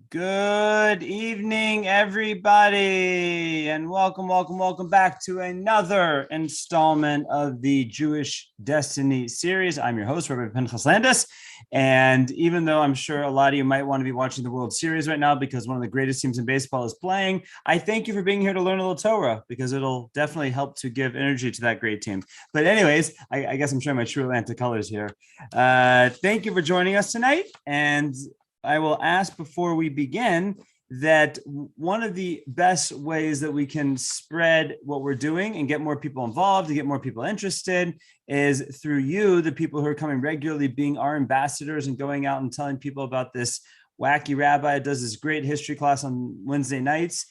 Good evening, everybody, and welcome back to another installment of the Jewish Destiny series. I'm your host, Rabbi Pinchas Landis, and even though I'm sure a lot of you might want to be watching the World Series right now because one of the greatest teams in baseball is playing, I thank you for being here to learn a little Torah because it'll definitely help to give energy to that great team. But anyways, I guess I'm showing my true Atlanta colors here. Thank you for joining us tonight, and I will ask before we begin that one of the best ways that we can spread what we're doing and get more people involved, to get more people interested, is through you, the people who are coming regularly, being our ambassadors and going out and telling people about this wacky rabbi who does this great history class on Wednesday nights.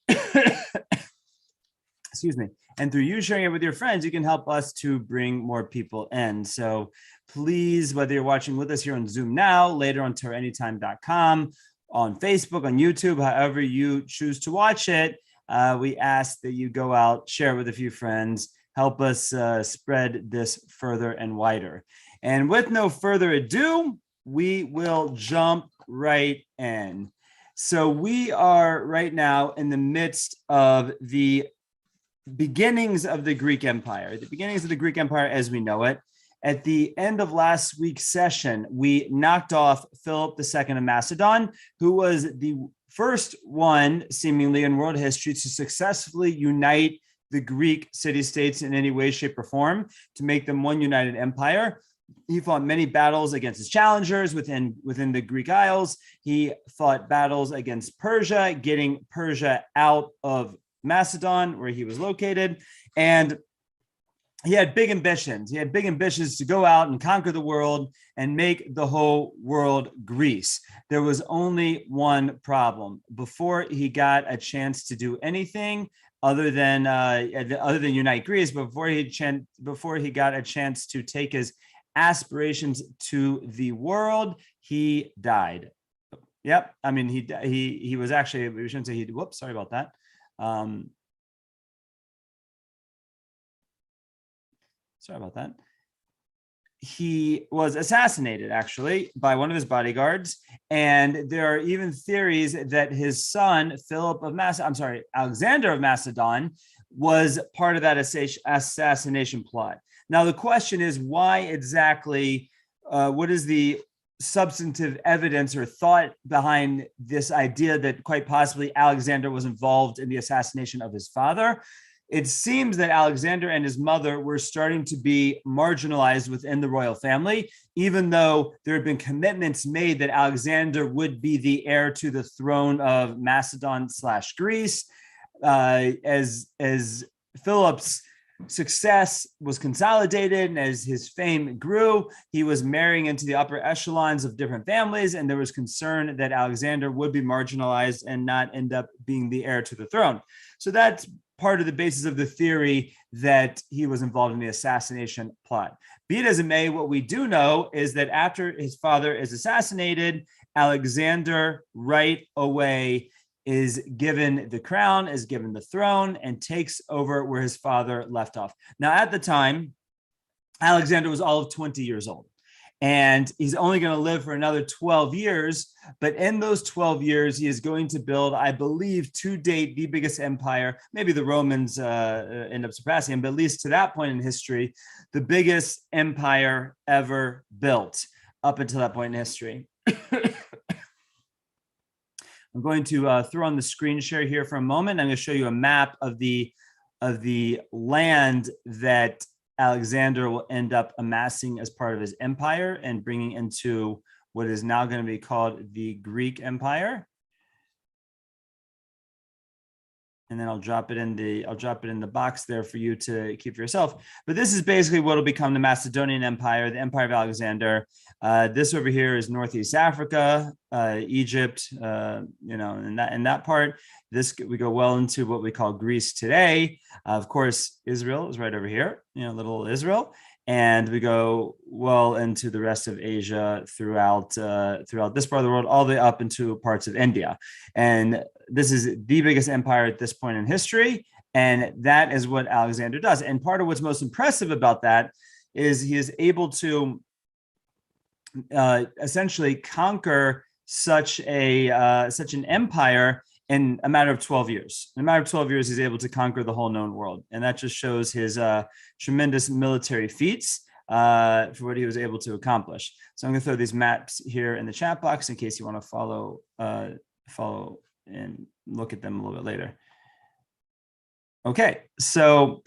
Excuse me. And through you sharing it with your friends, you can help us to bring more people in. So please, whether you're watching with us here on Zoom now, later on TorahAnytime.com, on Facebook, on YouTube, however you choose to watch it, we ask that you go out, share with a few friends, help us spread this further and wider. And with no further ado, we will jump right in. So we are right now in the midst of the beginnings of the Greek Empire, as we know it. At the end of last week's session, we knocked off Philip II of Macedon, who was the first one, seemingly in world history, to successfully unite the Greek city-states in any way, shape, or form to make them one united empire. He fought many battles against his challengers within the Greek Isles. He fought battles against Persia, getting Persia out of Macedon, where he was located, and he had big ambitions. He had big ambitions to go out and conquer the world and make the whole world Greece. There was only one problem. Before he got a chance to do anything other than unite Greece, before he got a chance to take his aspirations to the world, he died. Yep, I mean he was actually, we shouldn't say he. Whoops, sorry about that. Sorry about that. He was assassinated, actually, by one of his bodyguards. And there are even theories that his son, Alexander of Macedon, was part of that assassination plot. Now, the question is, why exactly, what is the substantive evidence or thought behind this idea that quite possibly Alexander was involved in the assassination of his father? It seems that Alexander and his mother were starting to be marginalized within the royal family, even though there had been commitments made that Alexander would be the heir to the throne of Macedon/Greece. As Philip's success was consolidated and as his fame grew, he was marrying into the upper echelons of different families, and there was concern that Alexander would be marginalized and not end up being the heir to the throne. So that's part of the basis of the theory that he was involved in the assassination plot. Be it as it may, what we do know is that after his father is assassinated, Alexander right away is given the crown, is given the throne, and takes over where his father left off. Now, at the time, Alexander was all of 20 years old, and he's only going to live for another 12 years. But in those 12 years, he is going to build, I believe, to date, the biggest empire. Maybe the Romans end up surpassing him, but at least to that point in history, the biggest empire ever built up until that point in history. I'm going to throw on the screen share here for a moment. I'm going to show you a map of the land that Alexander will end up amassing as part of his empire and bringing into what is now going to be called the Greek Empire. And then I'll drop it in the box there for you to keep for yourself. But this is basically what will become the Macedonian Empire, the Empire of Alexander. This over here is Northeast Africa, Egypt, in that part. This, we go well into what we call Greece today. Of course, Israel is right over here, little Israel. And we go well into the rest of Asia throughout this part of the world, all the way up into parts of India. And this is the biggest empire at this point in history. And that is what Alexander does. And part of what's most impressive about that is he is able to essentially conquer such an empire in a matter of 12 years. In a matter of 12 years, he's able to conquer the whole known world. And that just shows his tremendous military feats for what he was able to accomplish. So I'm going to throw these maps here in the chat box in case you want to follow and look at them a little bit later. Okay, so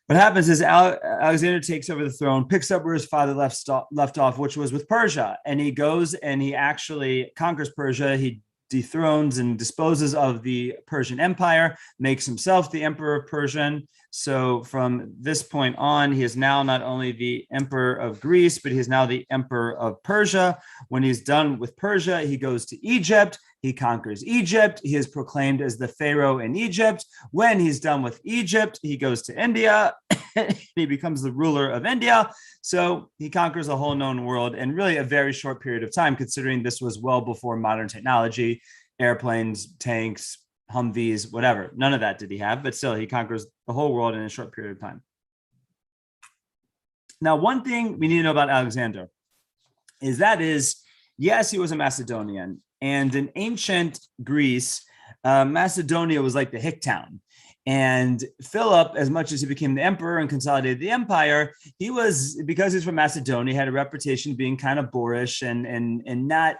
what happens is Alexander takes over the throne, picks up where his father left off, which was with Persia. And he goes and he actually conquers Persia. He dethrones and disposes of the Persian Empire, makes himself the emperor of Persia. So from this point on, he is now not only the emperor of Greece, but he is now the emperor of Persia. When he's done with Persia, he goes to Egypt. He conquers Egypt. He is proclaimed as the pharaoh in Egypt. When he's done with Egypt, he goes to India. He becomes the ruler of India. So he conquers the whole known world in really a very short period of time, considering this was well before modern technology, airplanes, tanks, Humvees, whatever. None of that did he have, but still he conquers the whole world in a short period of time. Now, one thing we need to know about Alexander is, yes, he was a Macedonian. And in ancient Greece, Macedonia was like the hick town. And Philip, as much as he became the emperor and consolidated the empire, because he's from Macedonia, had a reputation of being kind of boorish and not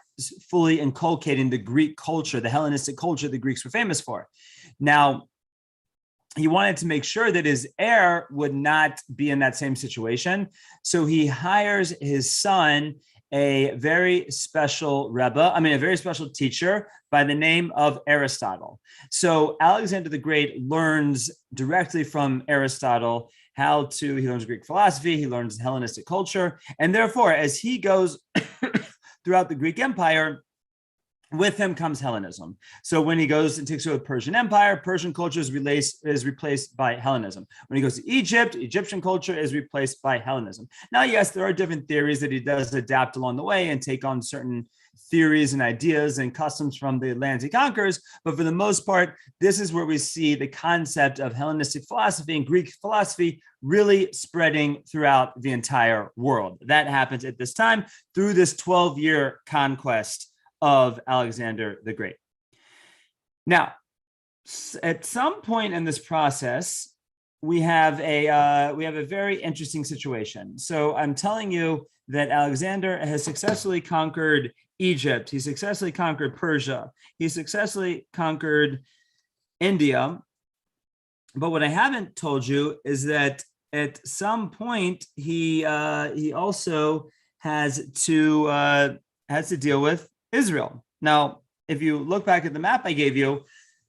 fully inculcating the Greek culture, the Hellenistic culture the Greeks were famous for. Now, he wanted to make sure that his heir would not be in that same situation. So he hires his son, a very special a very special teacher by the name of Aristotle. So Alexander the Great learns directly from Aristotle he learns Greek philosophy, he learns Hellenistic culture, and therefore, as he goes throughout the Greek Empire, with him comes Hellenism. So when he goes and takes over the Persian Empire, Persian culture is replaced by Hellenism. When he goes to Egypt, Egyptian culture is replaced by Hellenism. Now, yes, there are different theories that he does adapt along the way and take on certain theories and ideas and customs from the lands he conquers. But for the most part, this is where we see the concept of Hellenistic philosophy and Greek philosophy really spreading throughout the entire world. That happens at this time through this 12-year conquest of Alexander the Great. Now, at some point in this process, we have a very interesting situation. So I'm telling you that Alexander has successfully conquered Egypt. He successfully conquered Persia. He successfully conquered India. But what I haven't told you is that at some point he also has to deal with Israel. Now, if you look back at the map I gave you,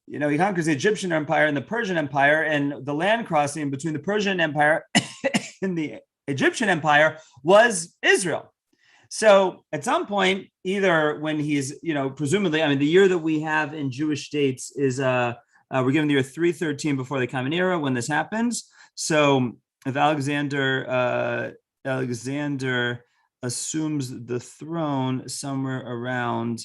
he conquers the Egyptian Empire and the Persian Empire, and the land crossing between the Persian Empire and the Egyptian Empire was Israel. So at some point, either when he's, presumably, the year that we have in Jewish dates is, we're given the year 313 before the Common Era when this happens. So if Alexander assumes the throne somewhere around,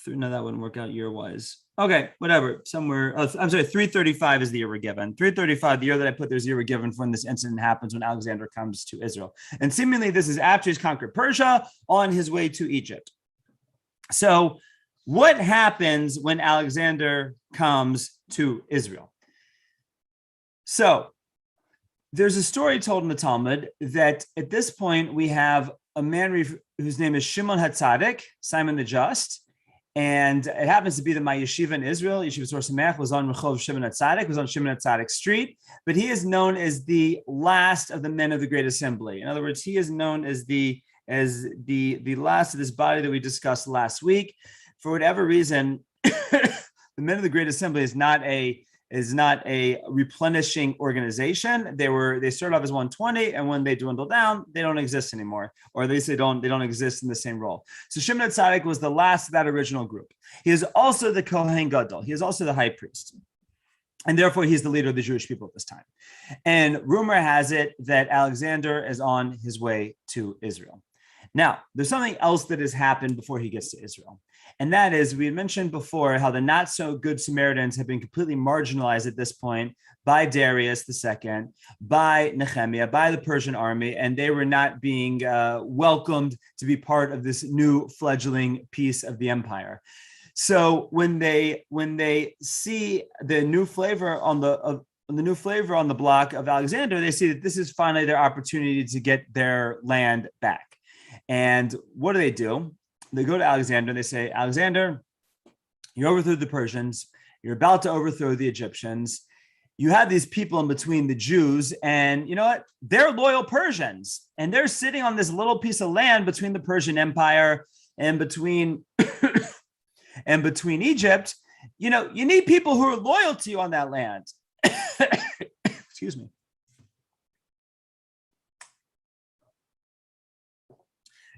no, that wouldn't work out year-wise. Okay, whatever, somewhere, I'm sorry, 335 is the year we're given. 335, the year that I put there's the year we're given for when this incident happens, when Alexander comes to Israel. And seemingly this is after he's conquered Persia on his way to Egypt. So what happens when Alexander comes to Israel? So there's a story told in the Talmud that at this point we have a man whose name is Shimon HaTzadik, Simon the Just, and it happens to be that my yeshiva in Israel, Yeshiva Sor Sameach, was on Rehov Shimon HaTzadik, was on Shimon HaTzadik Street, but he is known as the last of the men of the Great Assembly. In other words, he is known as the last of this body that we discussed last week. For whatever reason, the men of the Great Assembly is not a replenishing organization. They started off as 120, and when they dwindle down, they don't exist anymore, or at least they don't exist in the same role. So Shimon HaTzadik was the last of that original group. He is also the Kohen Gadol. He is also the high priest, and therefore he's the leader of the Jewish people at this time. And rumor has it that Alexander is on his way to Israel. Now, there's something else that has happened before he gets to Israel. And that is, we had mentioned before how the not so good Samaritans have been completely marginalized at this point by Darius II, by Nehemiah, by the Persian army, and they were not being welcomed to be part of this new fledgling piece of the empire. So when they see the new flavor on the block of Alexander, they see that this is finally their opportunity to get their land back. And what do? They go to Alexander and they say, Alexander, you overthrew the Persians. You're about to overthrow the Egyptians. You have these people in between, the Jews, and you know what? They're loyal Persians, and they're sitting on this little piece of land between the Persian Empire and between Egypt. You know, you need people who are loyal to you on that land. Excuse me.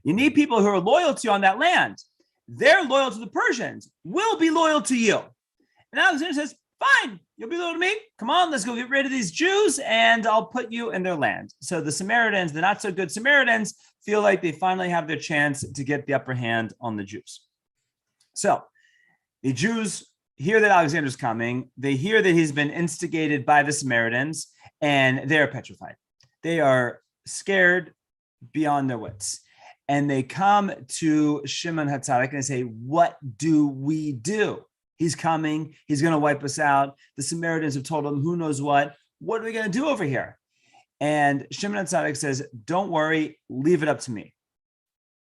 You need people who are loyal to you on that land. They're loyal to the Persians. We'll be loyal to you. And Alexander says, fine, you'll be loyal to me. Come on, let's go get rid of these Jews and I'll put you in their land. So the Samaritans, the not so good Samaritans, feel like they finally have their chance to get the upper hand on the Jews. So the Jews hear that Alexander's coming. They hear that he's been instigated by the Samaritans and they're petrified. They are scared beyond their wits. And they come to Shimon HaTzadik and they say, what do we do? He's coming. He's going to wipe us out. The Samaritans have told him who knows what. What are we going to do over here? And Shimon HaTzadik says, don't worry, leave it up to me.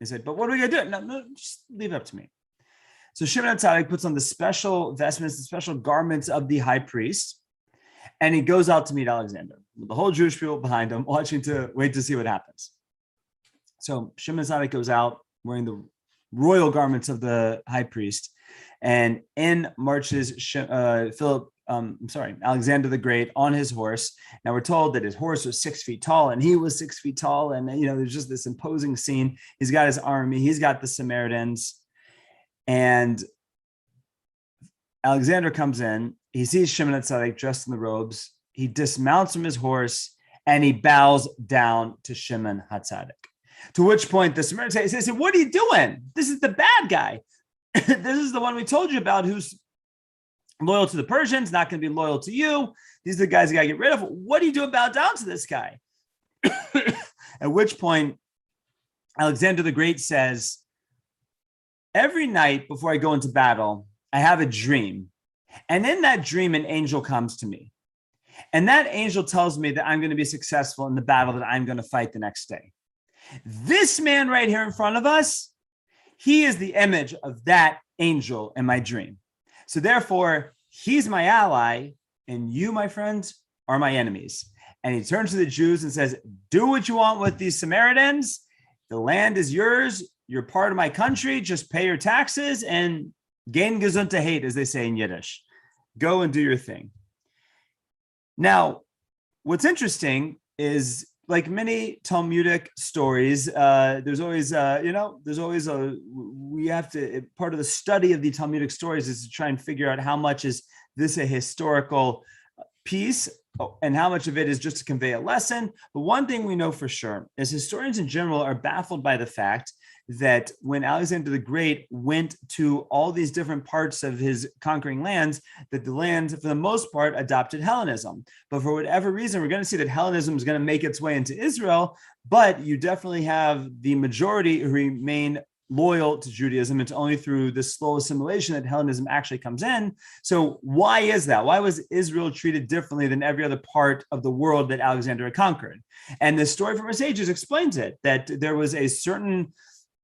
They said, but what are we going to do? No, just leave it up to me. So Shimon HaTzadik puts on the special vestments, the special garments of the high priest, and he goes out to meet Alexander with the whole Jewish people behind him, wait to see what happens. So Shimon HaTzadik goes out wearing the royal garments of the high priest, and in marches Alexander the Great on his horse. Now we're told that his horse was 6 feet tall, and he was 6 feet tall, and there's just this imposing scene. He's got his army, he's got the Samaritans, and Alexander comes in. He sees Shimon HaTzadik dressed in the robes. He dismounts from his horse, and he bows down to Shimon HaTzadik. To which point the Samaritans say, what are you doing? This is the bad guy. This is the one we told you about who's loyal to the Persians, not going to be loyal to you. These are the guys you got to get rid of. What are you doing bow down to this guy? At which point Alexander the Great says, every night before I go into battle, I have a dream. And in that dream, an angel comes to me. And that angel tells me that I'm going to be successful in the battle that I'm going to fight the next day. This man right here in front of us, he is the image of that angel in my dream. So therefore, he's my ally, and you, my friends, are my enemies. And he turns to the Jews and says, do what you want with these Samaritans. The land is yours. You're part of my country. Just pay your taxes and gehen Gesundheit, as they say in Yiddish. Go and do your thing. Now, what's interesting is, like many Talmudic stories, there's always part of the study of the Talmudic stories is to try and figure out how much is this a historical piece and how much of it is just to convey a lesson. But one thing we know for sure is historians in general are baffled by the fact that when Alexander the Great went to all these different parts of his conquering lands, that the land, for the most part, adopted Hellenism. But for whatever reason, we're going to see that Hellenism is going to make its way into Israel, but you definitely have the majority who remain loyal to Judaism. It's only through this slow assimilation that Hellenism actually comes in. So why is that? Why was Israel treated differently than every other part of the world that Alexander had conquered? And the story from our sages explains it, that there was a certain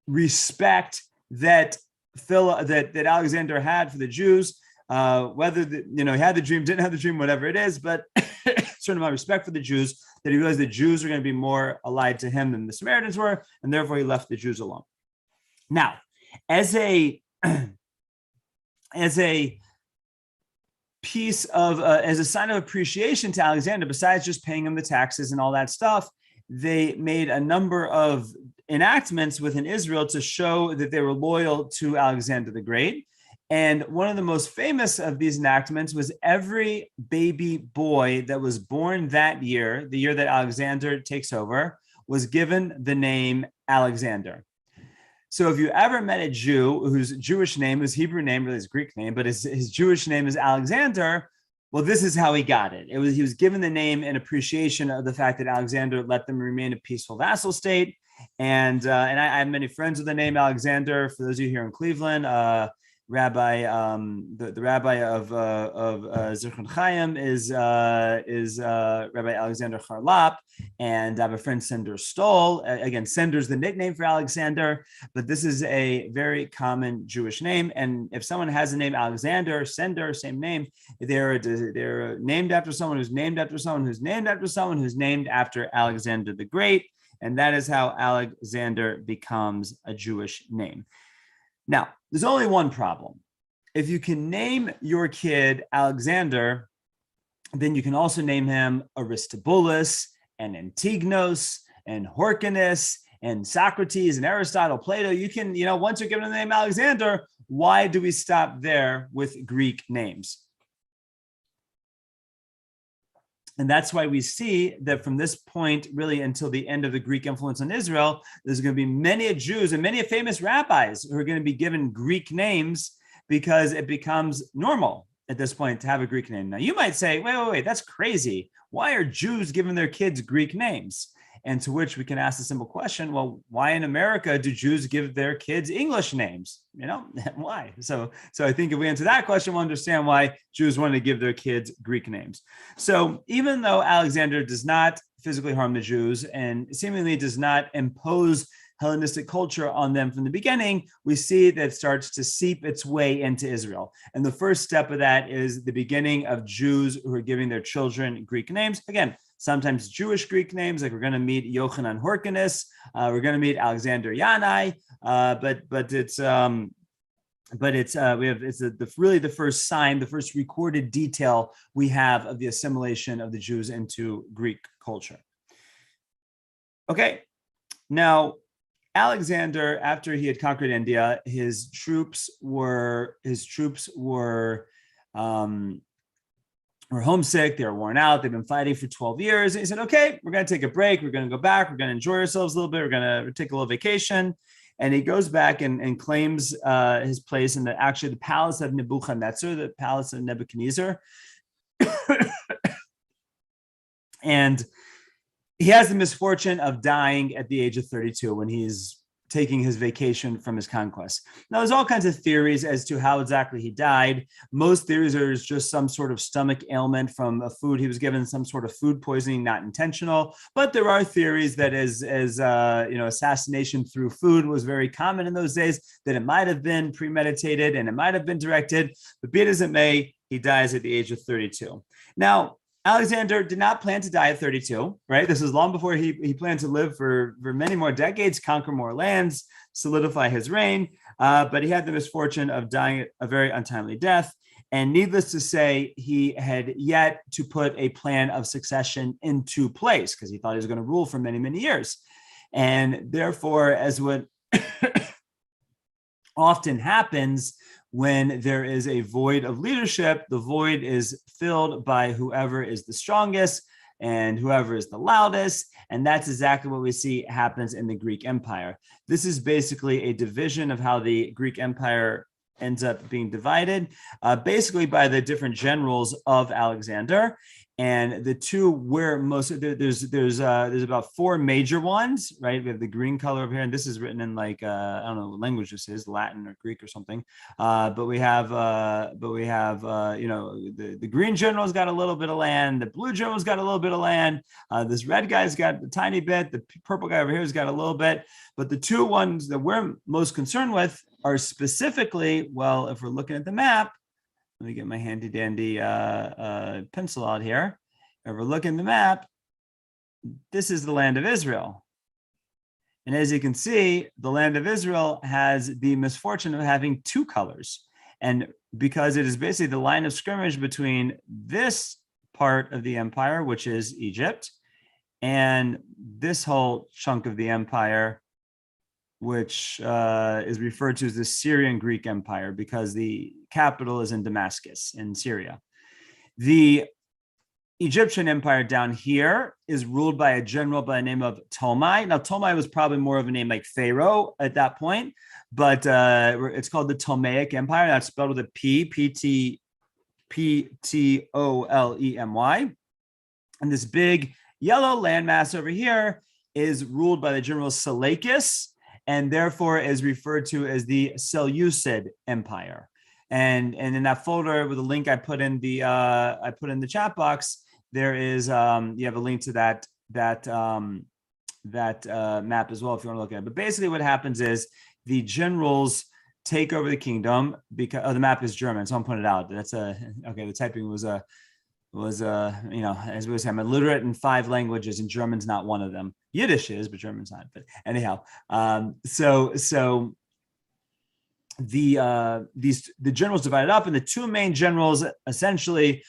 respect that Alexander had for the Jews, whether he had the dream, didn't have the dream, whatever it is, but certain amount of respect for the Jews, that he realized the Jews were going to be more allied to him than the Samaritans were, and therefore he left the Jews alone. Now, as a piece of as a sign of appreciation to Alexander, besides just paying him the taxes and all that stuff, they made a number of enactments within Israel to show that they were loyal to Alexander the Great. And one of the most famous of these enactments was every baby boy that was born that year, the year that Alexander takes over, was given the name Alexander. So if you ever met a Jew whose Jewish name, his Hebrew name, really his Greek name, but his Jewish name is Alexander, well, this is how he got it. He was given the name in appreciation of the fact that Alexander let them remain a peaceful vassal state. And I have many friends with the name Alexander. For those of you here in Cleveland, Rabbi, the rabbi of Zichron Chaim is Rabbi Alexander Charlap, and I have a friend Sender Stoll. Again, Sender's the nickname for Alexander, but this is a very common Jewish name. And if someone has the name Alexander, Sender, same name, they're named after someone who's named after someone who's named after someone who's named after Alexander the Great, and that is how Alexander becomes a Jewish name. Now, there's only one problem. If you can name your kid Alexander, then you can also name him Aristobulus and Antignos and Horcanus and Socrates and Aristotle, Plato. You can, once you're given the name Alexander, why do we stop there with Greek names? And that's why we see that from this point, really until the end of the Greek influence on Israel, there's going to be many Jews and many famous rabbis who are going to be given Greek names because it becomes normal at this point to have a Greek name. Now, you might say, wait, that's crazy. Why are Jews giving their kids Greek names? And to which we can ask the simple question, well, why in America do Jews give their kids English names? Why? So I think if we answer that question, we'll understand why Jews want to give their kids Greek names. So even though Alexander does not physically harm the Jews and seemingly does not impose Hellenistic culture on them from the beginning, we see that it starts to seep its way into Israel. And the first step of that is the beginning of Jews who are giving their children Greek names. Again, sometimes Jewish Greek names, like we're going to meet Yochanan Horcanus, we're going to meet Alexander Yanai, but it's really the first sign, the first recorded detail we have of the assimilation of the Jews into Greek culture. Okay, now Alexander, after he had conquered India, his troops were homesick, they were worn out, they've been fighting for 12 years. And he said, okay, we're going to take a break, we're going to go back, we're going to enjoy ourselves a little bit, we're going to take a little vacation. And he goes back and claims his place in the palace of Nebuchadnezzar, the palace of Nebuchadnezzar. And he has the misfortune of dying at the age of 32 when he's taking his vacation from his conquest. Now, there's all kinds of theories as to how exactly he died. Most theories are just some sort of stomach ailment from a food he was given, some sort of food poisoning, not intentional. But there are theories that assassination through food was very common in those days, that it might have been premeditated and it might have been directed. But be it as it may, he dies at the age of 32. Now, Alexander did not plan to die at 32, right? This was long before he planned to live for many more decades, conquer more lands, solidify his reign. But he had the misfortune of dying a very untimely death. And needless to say, he had yet to put a plan of succession into place because he thought he was going to rule for many, many years. And therefore, as what often happens, when there is a void of leadership, the void is filled by whoever is the strongest and whoever is the loudest. And that's exactly what we see happens in the Greek Empire. This is basically a division of how the Greek Empire ends up being divided, basically by the different generals of Alexander. And the two where there's about four major ones, right? We have the green color over here, and this is written in I don't know what language this is, Latin or Greek or something. But we have the green general's got a little bit of land, the blue general's got a little bit of land. This red guy's got a tiny bit, the purple guy over here has got a little bit. But the two ones that we're most concerned with are specifically, well, if we're looking at the map. Let me get my handy dandy pencil out here. If we're looking at the map, this is the land of Israel. And as you can see, the land of Israel has the misfortune of having two colors. And because it is basically the line of skirmish between this part of the empire, which is Egypt, and this whole chunk of the empire, which is referred to as the Syrian Greek Empire, because the capital is in Damascus in Syria. The Egyptian empire down here is ruled by a general by the name of Ptolemy. Now, Ptolemy was probably more of a name like Pharaoh at that point, but it's called the Ptolemaic Empire. That's spelled with a Ptolemy. And this big yellow landmass over here is ruled by the general Seleucus, and therefore is referred to as the Seleucid Empire. And in that folder with the link I put in the chat box, there is you have a link to that map as well if you want to look at it. But basically, what happens is the generals take over the kingdom because the map is German, so I'm putting it out. That's okay. The typing was as we were saying, I'm illiterate in 5 languages, and German's not one of them. Yiddish is, but German's not. But anyhow, so the generals divided up, and the 2 main generals essentially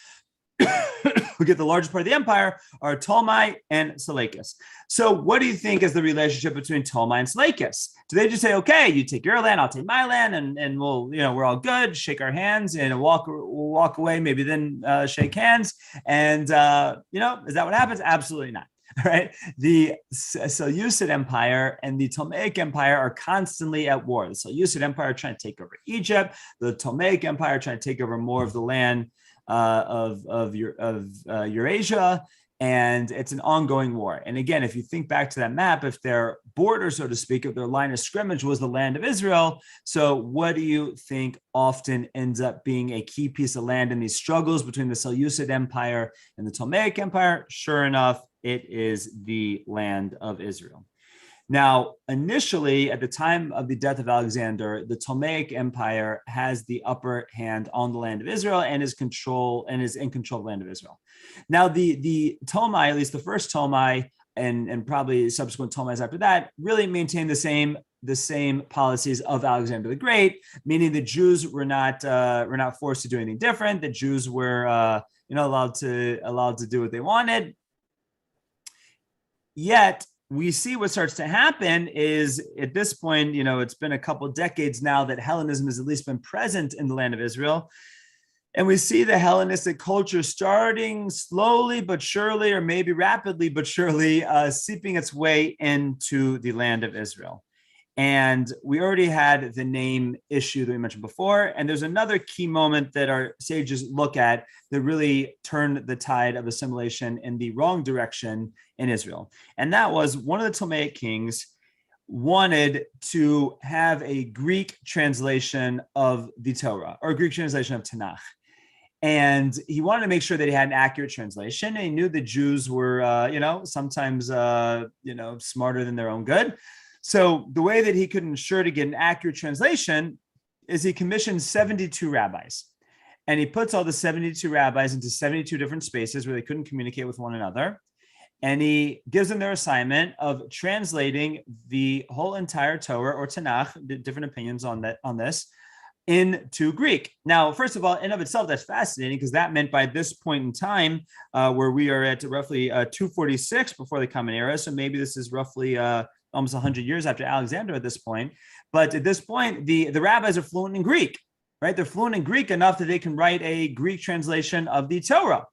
who get the largest part of the empire are Ptolemy and Seleucus. So what do you think is the relationship between Ptolemy and Seleucus? Do they just say, okay, you take your land, I'll take my land, and we'll, we're all good, shake our hands and we'll walk away, maybe then shake hands. And, is that what happens? Absolutely not. Right? The Seleucid Empire and the Ptolemaic Empire are constantly at war. The Seleucid Empire trying to take over Egypt, the Ptolemaic Empire trying to take over more of the land of Eurasia, and it's an ongoing war. And again, if you think back to that map, if their border, so to speak, if their line of scrimmage was the land of Israel, so what do you think often ends up being a key piece of land in these struggles between the Seleucid Empire and the Ptolemaic Empire? Sure enough, it is the land of Israel. Now, initially, at the time of the death of Alexander, the Ptolemaic Empire has the upper hand on the land of Israel and is in control of the land of Israel. Now, the Ptolemy, at least the first Ptolemy, and probably subsequent Ptolemies after that, really maintained the same policies of Alexander the Great, meaning the Jews were not forced to do anything different. The Jews were allowed to do what they wanted. Yet we see what starts to happen is at this point, it's been a couple of decades now that Hellenism has at least been present in the land of Israel. And we see the Hellenistic culture starting slowly but surely, or maybe rapidly but surely, seeping its way into the land of Israel. And we already had the name issue that we mentioned before. And there's another key moment that our sages look at that really turned the tide of assimilation in the wrong direction in Israel. And that was one of the Ptolemaic kings wanted to have a Greek translation of the Torah, or a Greek translation of Tanakh. And he wanted to make sure that he had an accurate translation. And he knew the Jews were, sometimes, smarter than their own good. So the way that he could ensure to get an accurate translation is he commissioned 72 rabbis. And he puts all the 72 rabbis into 72 different spaces where they couldn't communicate with one another. And he gives them their assignment of translating the whole entire Torah or Tanakh, different opinions on this, into Greek. Now, first of all, in of itself, that's fascinating because that meant by this point in time, where we are at roughly 246 before the Common Era. So maybe this is roughly almost 100 years after Alexander at this point. But at this point, the rabbis are fluent in Greek, right? They're fluent in Greek enough that they can write a Greek translation of the Torah.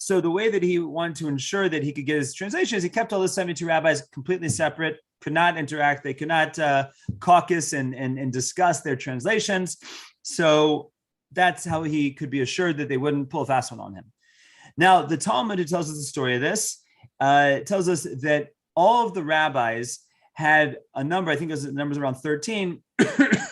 So the way that he wanted to ensure that he could get his translation is he kept all the 72 rabbis completely separate, could not interact. They could not caucus and discuss their translations. So that's how he could be assured that they wouldn't pull a fast one on him. Now, the Talmud, who tells us the story of this, tells us that all of the rabbis had a number, I think the numbers around 13.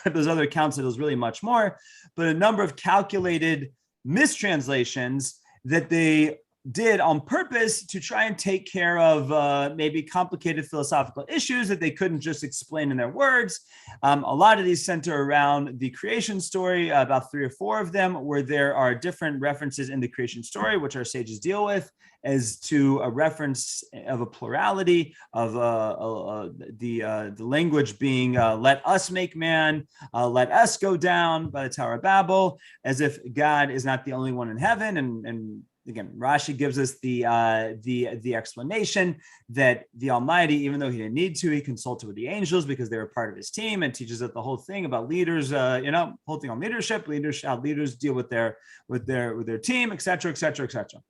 There's other accounts that it was really much more, but a number of calculated mistranslations that they did on purpose to try and take care of maybe complicated philosophical issues that they couldn't just explain in their words. A lot of these center around the creation story, about 3 or 4 of them, where there are different references in the creation story, which our sages deal with, as to a reference of a plurality of the language being let us make man, let us go down by the Tower of Babel, as if God is not the only one in heaven, and again, Rashi gives us the explanation that the Almighty, even though he didn't need to, he consulted with the angels because they were part of his team, and teaches us the whole thing about leaders, whole thing on leadership, how leaders deal with their team, etc., etc., etc.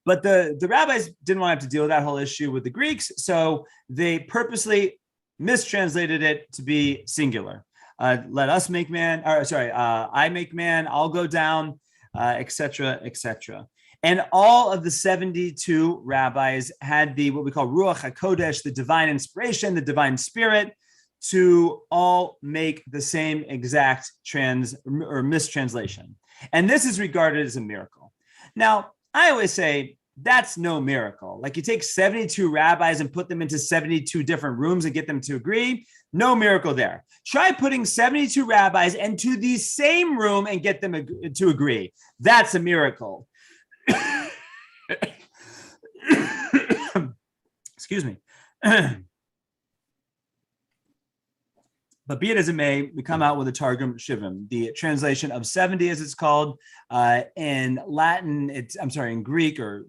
But the rabbis didn't want to have to deal with that whole issue with the Greeks, so they purposely mistranslated it to be singular. Let us make man, I make man, I'll go down, etc., etc. And all of the 72 rabbis had what we call Ruach HaKodesh, the divine inspiration, the divine spirit, to all make the same exact mistranslation. And this is regarded as a miracle. Now, I always say that's no miracle. Like, you take 72 rabbis and put them into 72 different rooms and get them to agree. No miracle there. Try putting 72 rabbis into the same room and get them to agree. That's a miracle. Excuse me. But be it as it may, we come out with a Targum Shivim, the translation of 70, as it's called. In Latin, in Greek, or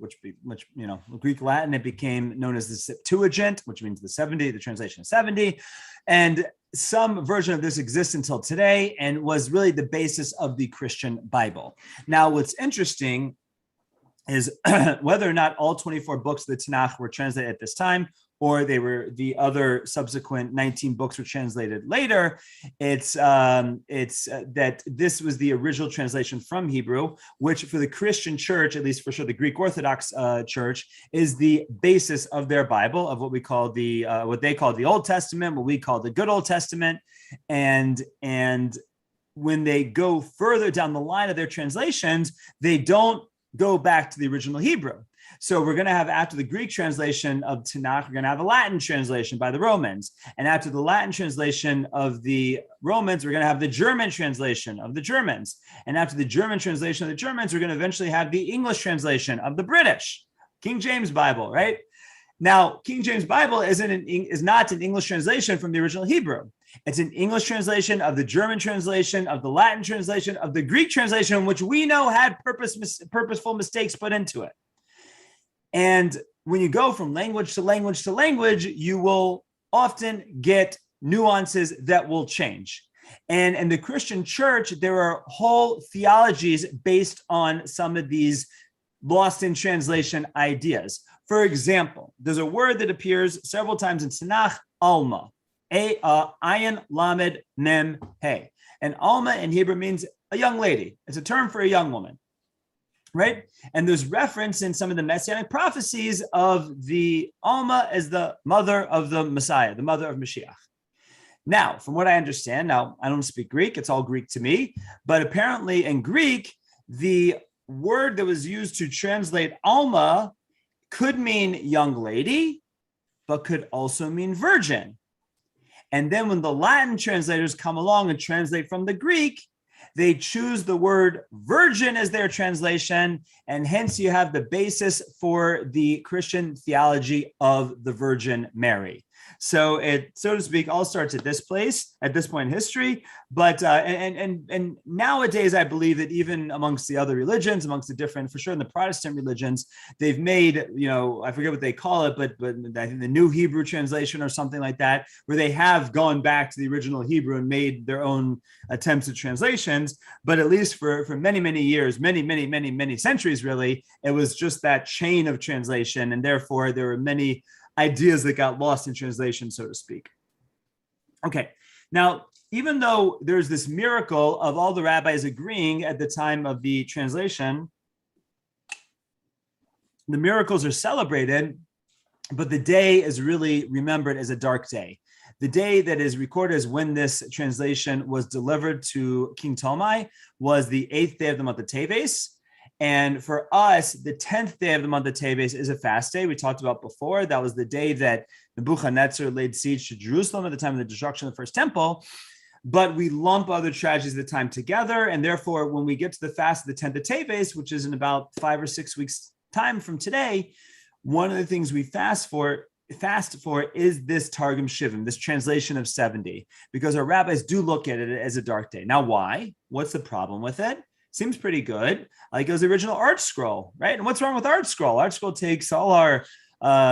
Greek Latin, it became known as the Septuagint, which means the 70, the translation of 70. And some version of this exists until today and was really the basis of the Christian Bible. Now, what's interesting is whether or not all 24 books of the Tanakh were translated at this time, or the other subsequent 19 books were translated later. It's that this was the original translation from Hebrew, which for the Christian church, at least for sure the Greek Orthodox Church, is the basis of their Bible, of what we call what they call the Old Testament, what we call the Good Old Testament. And when they go further down the line of their translations, they don't go back to the original Hebrew. So we're going to have, after the Greek translation of Tanakh, we're going to have a Latin translation by the Romans. And after the Latin translation of the Romans, we're going to have the German translation of the Germans. And after the German translation of the Germans, we're going to eventually have the English translation of the British, King James Bible, right? Now, King James Bible is not an English translation from the original Hebrew. It's an English translation of the German translation, of the Latin translation, of the Greek translation, which we know had purposeful mistakes put into it. And when you go from language to language to language, you will often get nuances that will change. And in the Christian church, there are whole theologies based on some of these lost in translation ideas. For example, there's a word that appears several times in Tanakh, Alma, Ayin Lamed Mem He. And Alma in Hebrew means a young lady. It's a term for a young woman. Right? And there's reference in some of the messianic prophecies of the Alma as the mother of the Messiah, the mother of Mashiach. Now, from what I understand, now I don't speak Greek, it's all Greek to me, but apparently in Greek, the word that was used to translate Alma could mean young lady, but could also mean virgin. And then when the Latin translators come along and translate from the Greek, they choose the word virgin as their translation, and hence you have the basis for the Christian theology of the Virgin Mary. So it, so to speak, all starts at this place, at this point in history. But and nowadays, I believe that even amongst the other religions, amongst the different, for sure in the Protestant religions, they've made, I forget what they call it, but I think the New Hebrew Translation or something like that, where they have gone back to the original Hebrew and made their own attempts at translations. But at least for many, many years, many centuries, really, it was just that chain of translation. And therefore, there were many ideas that got lost in translation, so to speak. Okay, now, even though there's this miracle of all the rabbis agreeing at the time of the translation, the miracles are celebrated, but the day is really remembered as a dark day. The day that is recorded as when this translation was delivered to King Ptolemy was the 8th day of the month of Teves. And for us, the 10th day of the month of Teves is a fast day. We talked about before. That was the day that Nebuchadnezzar laid siege to Jerusalem at the time of the destruction of the first temple. But we lump other tragedies of the time together. And therefore, when we get to the fast of the 10th of Teves, which is in about 5 or 6 weeks' time from today, one of the things we fast for is this Targum Shivim, this translation of 70, because our rabbis do look at it as a dark day. Now, why? What's the problem with it? seems pretty good. Like it was the original Art Scroll, right? And what's wrong with Art Scroll? Art Scroll takes all our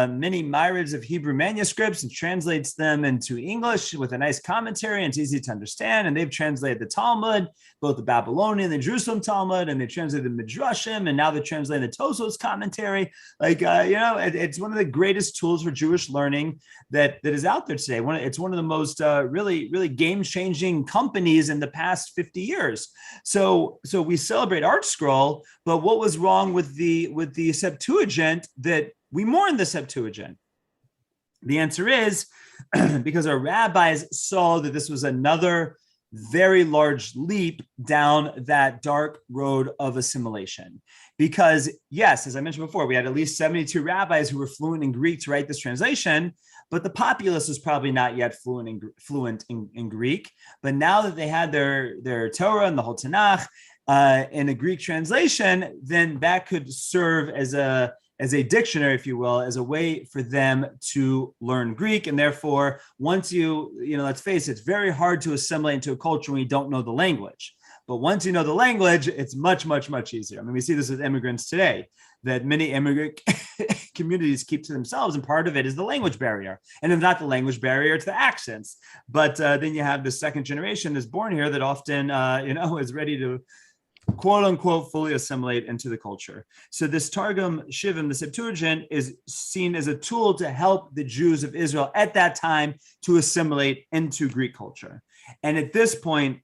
many myriads of Hebrew manuscripts and translates them into English with a nice commentary, and it's easy to understand. And they've translated the Talmud, both the Babylonian and the Jerusalem Talmud, and they translated the Midrashim, and now they're translating the Tosfos commentary. Like, it's one of the greatest tools for Jewish learning that is out there today. It's one of the most really, really game-changing companies in the past 50 years. So we celebrate Art Scroll, but what was wrong with the Septuagint that we mourn the Septuagint? The answer is because our rabbis saw that this was another very large leap down that dark road of assimilation. Because yes, as I mentioned before, we had at least 72 rabbis who were fluent in Greek to write this translation, but the populace was probably not yet fluent in Greek. But now that they had their Torah and the whole Tanakh in a Greek translation, then that could serve as a dictionary, if you will, as a way for them to learn Greek. And therefore, once let's face it, it's very hard to assimilate into a culture when you don't know the language. But once you know the language, it's much, much, much easier. I mean, we see this with immigrants today, that many immigrant communities keep to themselves, and part of it is the language barrier. And if not the language barrier, it's the accents. But then you have the second generation that's born here that often, is ready to quote unquote fully assimilate into the culture. So this Targum Shivim, the Septuagint, is seen as a tool to help the Jews of Israel at that time to assimilate into Greek culture. And at this point,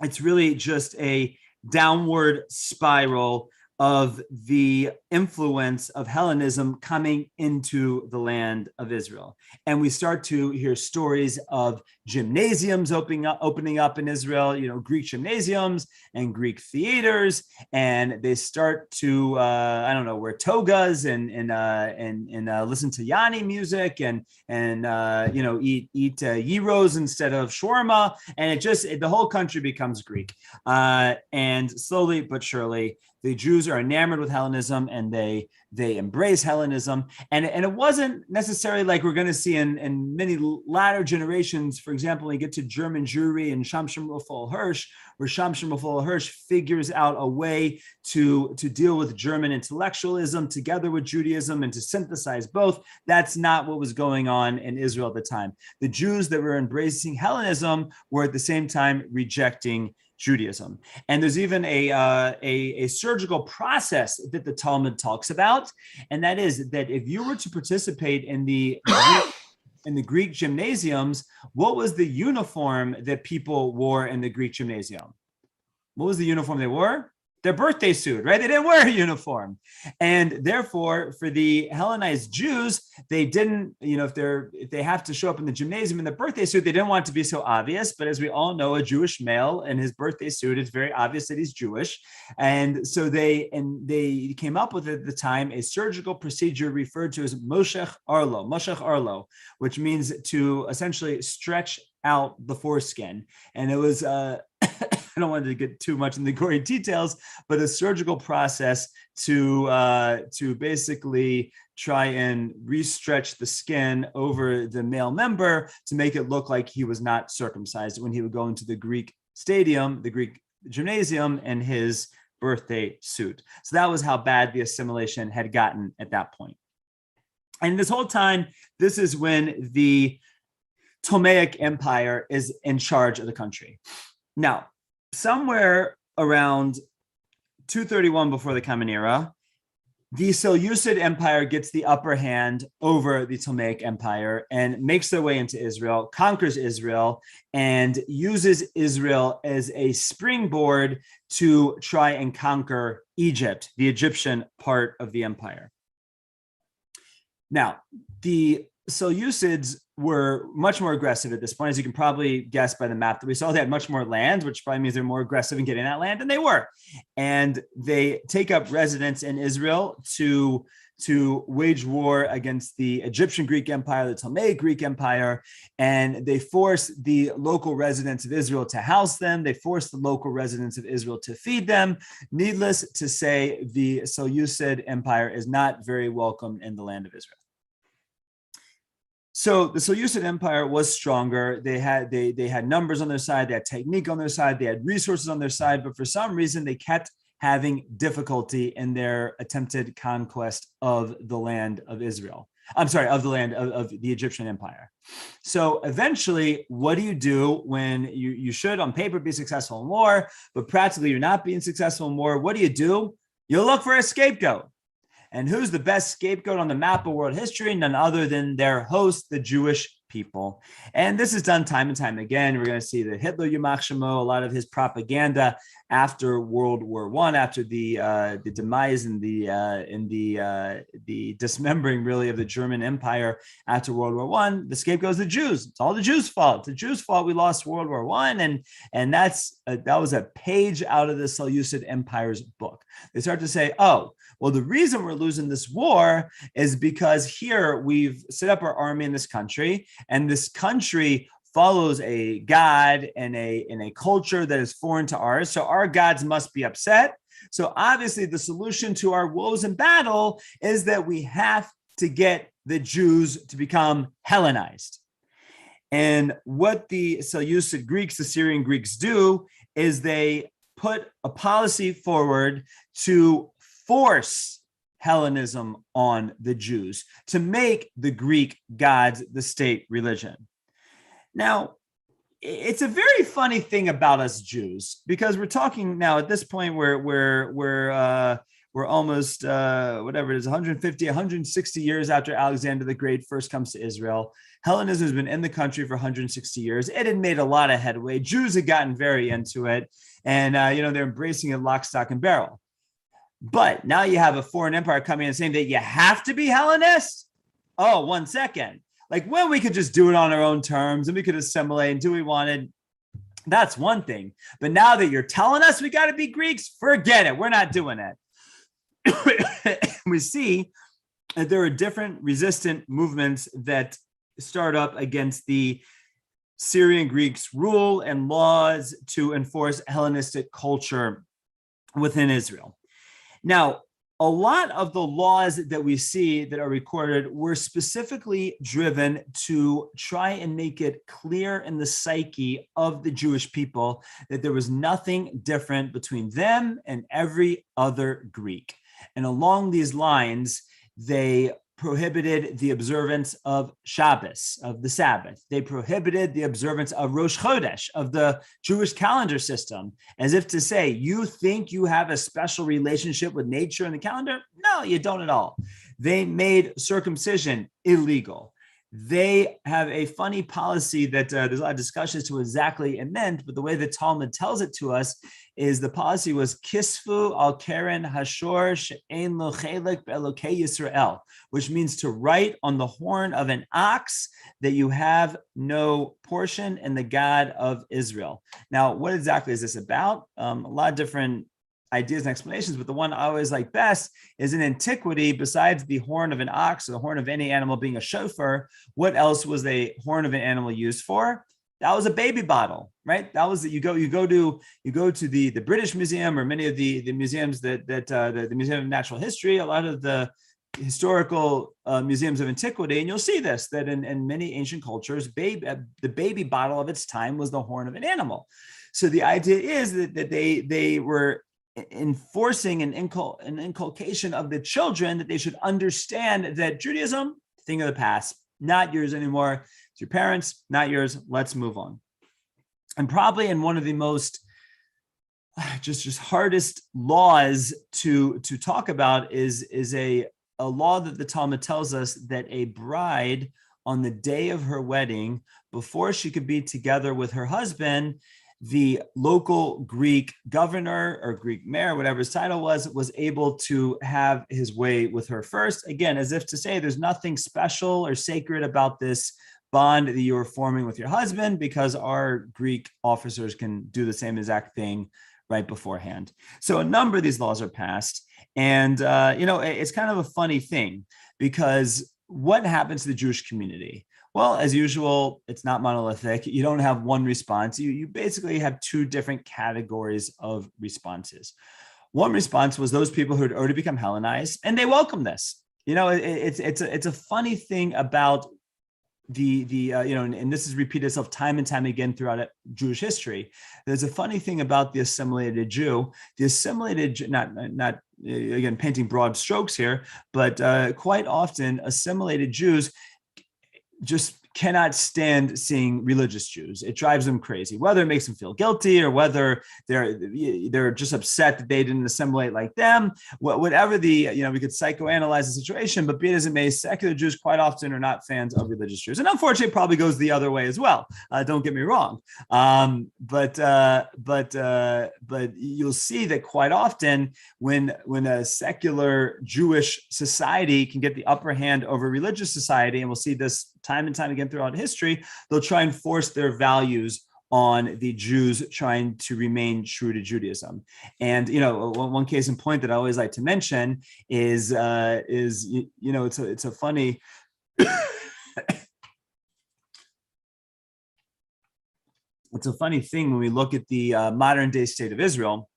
it's really just a downward spiral of the influence of Hellenism coming into the land of Israel. And we start to hear stories of gymnasiums opening up in Israel, Greek gymnasiums and Greek theaters. And they start to, wear togas and listen to Yanni music and eat gyros instead of shawarma. And the whole country becomes Greek. And slowly but surely, the Jews are enamored with Hellenism, and they embrace Hellenism. And it wasn't necessarily like we're going to see in many latter generations. For example, when you get to German Jewry and Shamshon Raphael Hirsch, where Shamshon Raphael Hirsch figures out a way to deal with German intellectualism together with Judaism and to synthesize both. That's not what was going on in Israel at the time. The Jews that were embracing Hellenism were at the same time rejecting Judaism. And there's even a surgical process that the Talmud talks about, and that is that if you were to participate in the Greek gymnasiums, what was the uniform that people wore in the Greek gymnasium? What was the uniform they wore? Their birthday suit, right? They didn't wear a uniform. And therefore, for the Hellenized Jews, they didn't, if they have to show up in the gymnasium in the birthday suit, they didn't want it to be so obvious. But as we all know, a Jewish male in his birthday suit, it's very obvious that he's Jewish. And so they came up with at the time a surgical procedure referred to as moshech arlo, which means to essentially stretch out the foreskin. And it was I don't want to get too much in the gory details, but a surgical process to basically try and restretch the skin over the male member to make it look like he was not circumcised when he would go into the Greek stadium, the Greek gymnasium, in his birthday suit. So that was how bad the assimilation had gotten at that point. And this whole time, this is when the Ptolemaic Empire is in charge of the country. Now, somewhere around 231 before the Common Era, the Seleucid Empire gets the upper hand over the Ptolemaic Empire and makes their way into Israel, conquers Israel, and uses Israel as a springboard to try and conquer Egypt, the Egyptian part of the empire. Now, the Seleucids were much more aggressive at this point. As you can probably guess by the map that we saw, they had much more land, which probably means they're more aggressive in getting that land, and they were. And they take up residence in Israel to wage war against the Egyptian Greek Empire, the Ptolemaic Greek Empire, and they force the local residents of Israel to house them. They force the local residents of Israel to feed them. Needless to say, the Seleucid Empire is not very welcome in the land of Israel. So the Seleucid Empire was stronger. They had numbers on their side, they had technique on their side, they had resources on their side, but for some reason they kept having difficulty in their attempted conquest of the land of Israel. I'm sorry, of the land of the Egyptian Empire. So eventually, what do you do when you should on paper be successful in war, but practically you're not being successful in war? What do? You look for a scapegoat. And who's the best scapegoat on the map of world history? None other than their host, the Jewish people. And this is done time and time again. We're going to see the Hitler Yamach Shemo, a lot of his propaganda after World War I, after the demise and the dismembering really of the German Empire after World War I. The scapegoat is the Jews. It's all the Jews' fault. It's the Jews' fault we lost World War I, and that was a page out of the Seleucid Empire's book. They start to say, oh, well, the reason we're losing this war is because here we've set up our army in this country, and this country follows a god and a culture that is foreign to ours. So our gods must be upset. So obviously the solution to our woes in battle is that we have to get the Jews to become Hellenized. And what the Seleucid Greeks, the Syrian Greeks do is they put a policy forward to force Hellenism on the Jews, to make the Greek gods the state religion. Now, it's a very funny thing about us Jews, because we're talking now at this point where we're almost whatever it is, 150, 160 years after Alexander the Great first comes to Israel. Hellenism has been in the country for 160 years. It had made a lot of headway. Jews had gotten very into it, and they're embracing it lock, stock, and barrel. But now you have a foreign empire coming and saying that you have to be Hellenist. Oh, 1 second. Like, when we could just do it on our own terms and we could assimilate and do what we wanted, that's one thing. But now that you're telling us we got to be Greeks, forget it. We're not doing it. We see that there are different resistant movements that start up against the Syrian Greeks' rule and laws to enforce Hellenistic culture within Israel. Now, a lot of the laws that we see that are recorded were specifically driven to try and make it clear in the psyche of the Jewish people that there was nothing different between them and every other Greek. And along these lines, they prohibited the observance of Shabbos, of the Sabbath. They prohibited the observance of Rosh Chodesh, of the Jewish calendar system, as if to say, you think you have a special relationship with nature and the calendar? No, you don't at all. They made circumcision illegal. They have a funny policy that there's a lot of discussion as to exactly it meant, but the way the Talmud tells it to us is the policy was kisfu al keren hashor she'en lo chelek be'elokei Yisrael, which means to write on the horn of an ox that you have no portion in the God of Israel. Now, what exactly is this about? A lot of different ideas and explanations, but the one I always like best is in antiquity, besides the horn of an ox or the horn of any animal being a shofar, what else was the horn of an animal used for? That was a baby bottle, right? That was you go to the British Museum or many of the museums the Museum of Natural History, a lot of the historical museums of antiquity, and you'll see this, that in many ancient cultures, the baby bottle of its time was the horn of an animal. So the idea is that they were enforcing an inculcation of the children that they should understand that Judaism, thing of the past, not yours anymore. It's your parents, not yours. Let's move on. And probably in one of the most just hardest laws to talk about is a law that the Talmud tells us that a bride on the day of her wedding, before she could be together with her husband, the local Greek governor or Greek mayor, whatever his title was able to have his way with her first. Again, as if to say there's nothing special or sacred about this bond that you are forming with your husband, because our Greek officers can do the same exact thing right beforehand. So a number of these laws are passed. And, it's kind of a funny thing, because what happens to the Jewish community? Well, as usual, it's not monolithic. You don't have one response. You basically have two different categories of responses. One response was those people who had already become Hellenized, and they welcome this. It's a funny thing about and this is repeated itself time and time again throughout Jewish history. There's a funny thing about the assimilated Jew. The assimilated, not again painting broad strokes here, but quite often assimilated Jews just cannot stand seeing religious Jews. It drives them crazy, whether it makes them feel guilty or whether they're just upset that they didn't assimilate like them. Whatever we could psychoanalyze the situation, but be it as it may, secular Jews quite often are not fans of religious Jews, and unfortunately, it probably goes the other way as well. Don't get me wrong, but you'll see that quite often when a secular Jewish society can get the upper hand over religious society, and we'll see this time and time again throughout history, they'll try and force their values on the Jews trying to remain true to Judaism. And one case in point that I always like to mention is it's a funny it's a funny thing when we look at the modern day state of Israel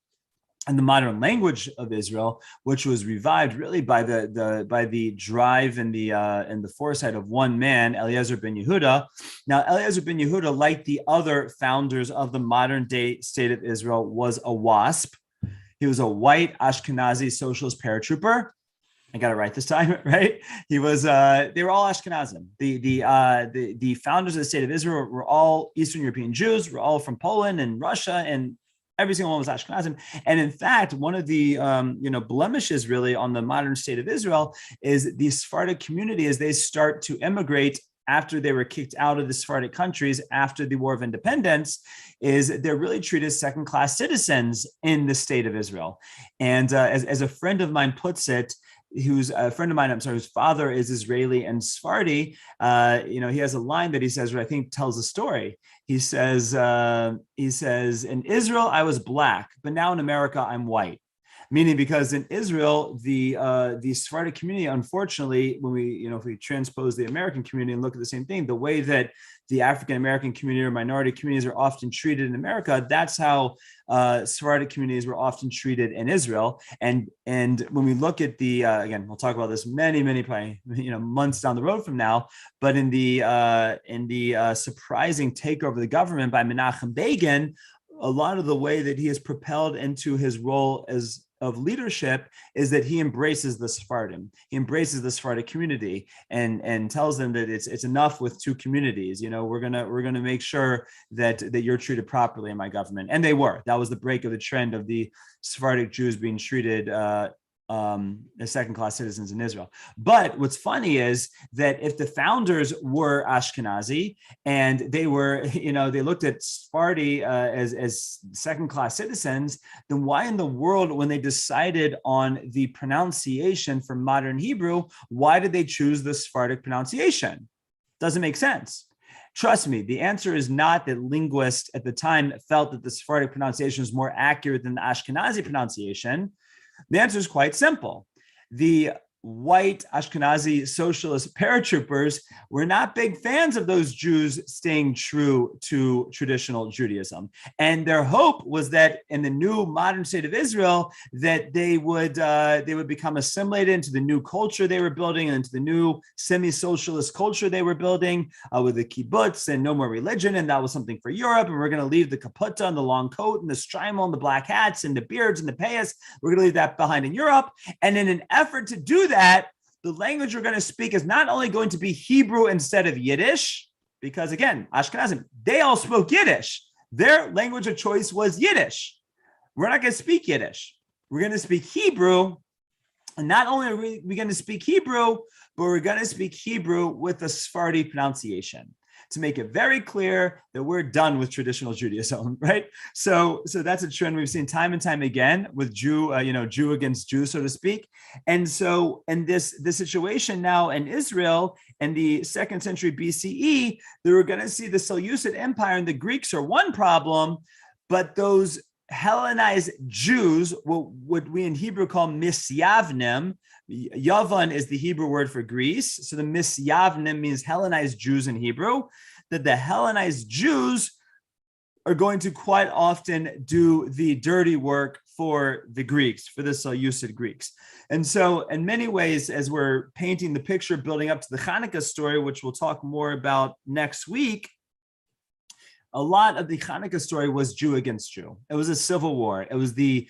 and the modern language of Israel, which was revived really by the drive and the foresight of one man, Eliezer ben Yehuda. Now, Eliezer ben Yehuda, like the other founders of the modern day state of Israel, was a WASP. He was a white Ashkenazi socialist paratrooper. I got it right this time, right? He was. They were all Ashkenazim. The founders of the state of Israel were all Eastern European Jews. Were all from Poland and Russia, and every single one was Ashkenazim. And in fact, one of the blemishes really on the modern state of Israel is the Sephardic community as they start to immigrate after they were kicked out of the Sephardic countries after the War of Independence, is they're really treated as second-class citizens in the state of Israel. And as a friend of mine puts it, who's a friend of mine, whose father is Israeli and Sephardi, he has a line that he says, which I think tells a story. He says, in Israel, I was black, but now in America, I'm white. Meaning because in Israel, the Sephardic community, unfortunately, when if we transpose the American community and look at the same thing, the way that the African-American community or minority communities are often treated in America, that's how Sephardic communities were often treated in Israel. And when we look at again, we'll talk about this many probably months down the road from now, but in the surprising takeover of the government by Menachem Begin, a lot of the way that he is propelled into his role of leadership is that he embraces the Sephardim. He embraces the Sephardic community and tells them that it's enough with two communities. We're gonna make sure that you're treated properly in my government. And they were. That was the break of the trend of the Sephardic Jews being treated as second-class citizens in Israel. But what's funny is that if the founders were Ashkenazi and they were, they looked at Sephardi as second-class citizens, then why in the world, when they decided on the pronunciation for modern Hebrew, why did they choose the Sephardic pronunciation? Doesn't make sense. Trust me, the answer is not that linguists at the time felt that the Sephardic pronunciation was more accurate than the Ashkenazi pronunciation. The answer is quite simple. The white Ashkenazi socialist paratroopers were not big fans of those Jews staying true to traditional Judaism. And their hope was that in the new modern state of Israel, that they would become assimilated into the new culture they were building and into the new semi-socialist culture they were building with the kibbutz and no more religion. And that was something for Europe. And we're going to leave the kaputa and the long coat and the shtreimel and the black hats and the beards and the payas. We're going to leave that behind in Europe. And in an effort to do that, the language we're going to speak is not only going to be Hebrew instead of Yiddish, because again, Ashkenazim, they all spoke Yiddish. Their language of choice was Yiddish. We're not going to speak Yiddish. We're going to speak Hebrew. And not only are we going to speak Hebrew, but we're going to speak Hebrew with a Sephardi pronunciation, to make it very clear that we're done with traditional Judaism, right? So that's a trend we've seen time and time again with Jew against Jew, so to speak. And so in this situation now in Israel in the 2nd century BCE, they were going to see the Seleucid Empire and the Greeks are one problem, but those Hellenized Jews, what we in Hebrew call misyavnim, Yavan is the Hebrew word for Greece. So the misyavnim means Hellenized Jews in Hebrew, that the Hellenized Jews are going to quite often do the dirty work for the Greeks, for the Seleucid Greeks. And so in many ways, as we're painting the picture building up to the Hanukkah story, which we'll talk more about next week, a lot of the Hanukkah story was Jew against Jew. It was a civil war. It was the